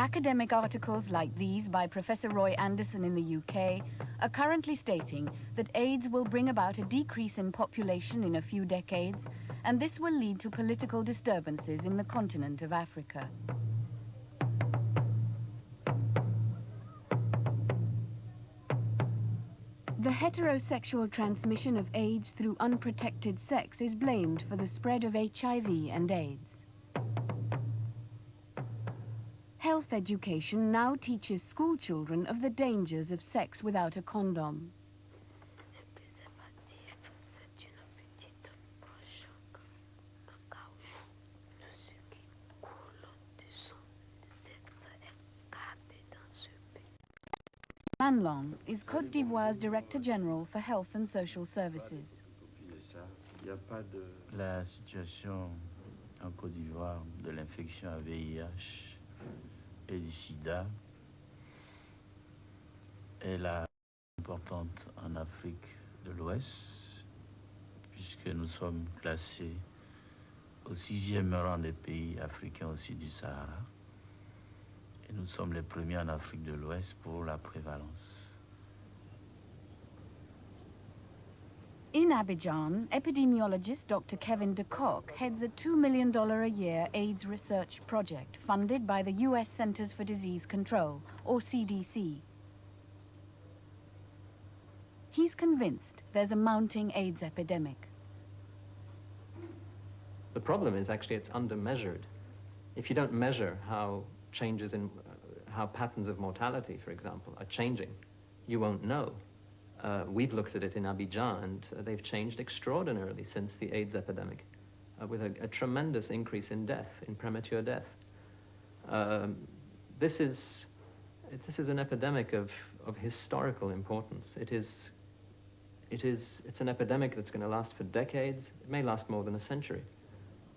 Academic articles like these by Professor Roy Anderson in the UK are currently stating that AIDS will bring about a decrease in population in a few decades, and this will lead to political disturbances in the continent of Africa. The heterosexual transmission of AIDS through unprotected sex is blamed for the spread of HIV and AIDS. Health education now teaches school children of the dangers of sex without a condom. Manlong is Côte d'Ivoire's Director General for Health and Social Services. La situation en Côte d'Ivoire de l'infection à VIH et du sida est la importante en Afrique de l'Ouest, puisque nous sommes classés au 6e rang des pays africains aussi du Sahara. Et nous sommes les premiers en Afrique de l'Ouest pour la prévalence. In Abidjan, epidemiologist Dr. Kevin de Kock heads a $2 million a year AIDS research project funded by the US Centers for Disease Control, or CDC. He's convinced there's a mounting AIDS epidemic. The problem is actually it's under-measured. If you don't measure how changes in how patterns of mortality, for example, are changing, you won't know. We've looked at it in Abidjan, and they've changed extraordinarily since the AIDS epidemic, with a tremendous increase in death, in premature death. This is an epidemic of historical importance. It's an epidemic that's going to last for decades. It may last more than a century.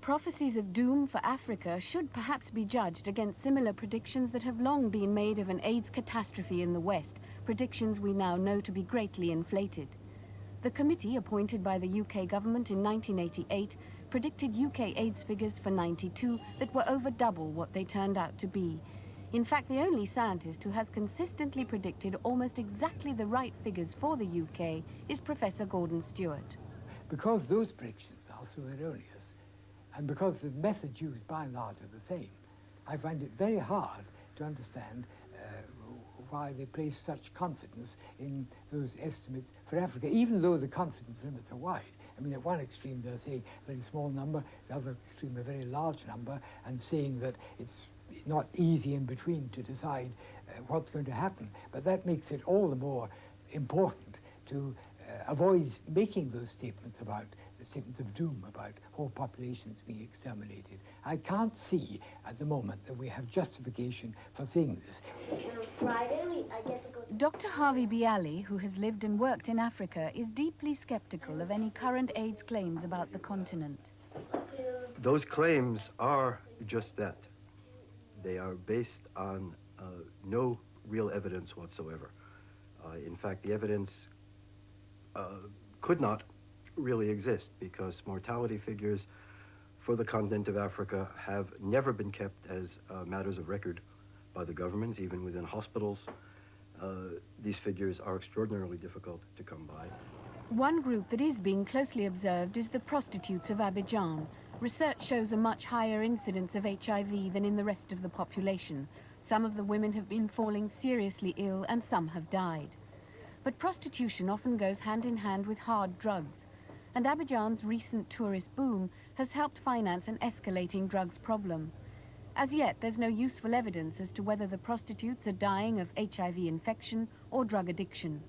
Prophecies of doom for Africa should perhaps be judged against similar predictions that have long been made of an AIDS catastrophe in the West, predictions we now know to be greatly inflated. The committee appointed by the UK government in 1988 predicted UK AIDS figures for '92 that were over double what they turned out to be. In fact, the only scientist who has consistently predicted almost exactly the right figures for the UK is Professor Gordon Stewart. Because those predictions are so erroneous, and because the methods used by and large are the same, I find it very hard to understand why they place such confidence in those estimates for Africa, even though the confidence limits are wide. I mean, at one extreme they're saying a very small number, the other extreme a very large number, and saying that it's not easy in between to decide what's going to happen. But that makes it all the more important to avoid making those statements about statements of doom about whole populations being exterminated. I can't see at the moment that we have justification for saying this. Dr. Harvey Bialy, who has lived and worked in Africa, is deeply skeptical of any current AIDS claims about the continent. Those claims are just that. They are based on no real evidence whatsoever. In fact, the evidence could not really exist because mortality figures for the continent of Africa have never been kept as matters of record by the governments, even within hospitals. These figures are extraordinarily difficult to come by. One group that is being closely observed is the prostitutes of Abidjan. Research shows a much higher incidence of HIV than in the rest of the population. Some of the women have been falling seriously ill and some have died. But prostitution often goes hand in hand with hard drugs. And Abidjan's recent tourist boom has helped finance an escalating drugs problem. As yet, there's no useful evidence as to whether the prostitutes are dying of HIV infection or drug addiction.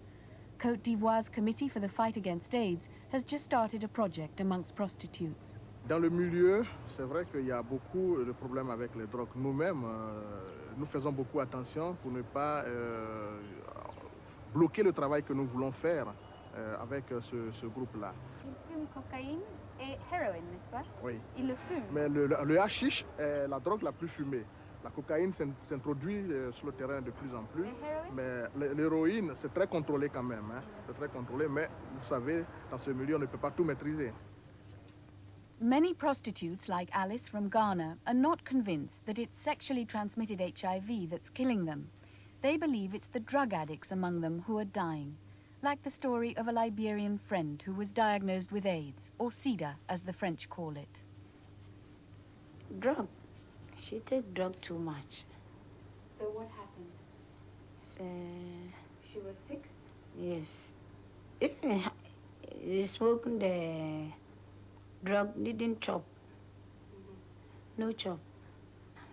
Côte d'Ivoire's Committee for the Fight Against AIDS has just started a project amongst prostitutes. Dans le milieu, c'est vrai qu'il y a beaucoup de problèmes avec les drogues. Nous-mêmes, nous faisons beaucoup attention pour ne pas bloquer le travail que nous voulons faire avec ce groupe-là. Ils fument cocaïne et héroïne, n'est-ce pas? Oui. Ils le fument. Mais le hashish est la drogue la plus fumée. La cocaïne s'introduit sur le terrain de plus en plus. Mais l'héroïne, c'est très contrôlé quand même. Hein. C'est très contrôlé, mais vous savez, dans ce milieu, on ne peut pas tout maîtriser. Many prostitutes, like Alice from Ghana, are not convinced that it's sexually transmitted HIV that's killing them. They believe it's the drug addicts among them who are dying, like the story of a Liberian friend who was diagnosed with AIDS, or SIDA, as the French call it. Drug. She take drug too much. So what happened? She was sick? Yes. Even smoking the drug didn't chop. No chop.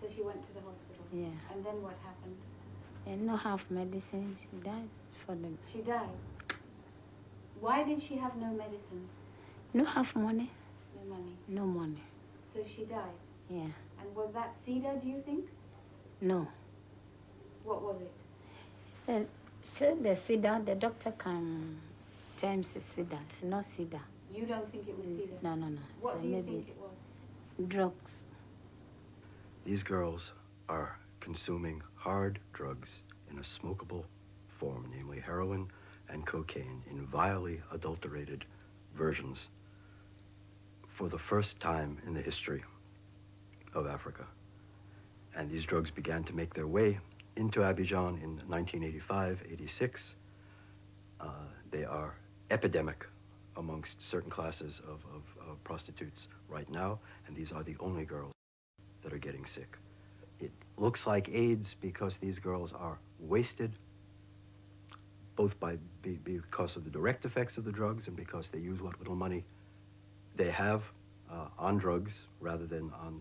So she went to the hospital? Yeah. And then what happened? And no half medicine. She died for them. She died. Why did she have no medicine? No half money. No money. No money. So she died. Yeah. And was that SIDA, do you think? No. What was it? Then said the SIDA, the doctor can terms SIDA. It's not SIDA. You don't think it was SIDA? No, no, no. What So do you maybe think it was? drugs. These girls are consuming hard drugs in a smokable form, namely heroin and cocaine in vilely adulterated versions for the first time in the history of Africa. And these drugs began to make their way into Abidjan in 1985-86. They are epidemic amongst certain classes of prostitutes right now, and these are the only girls that are getting sick. It looks like AIDS because these girls are wasted, both because of the direct effects of the drugs and because they use what little money they have on drugs rather than on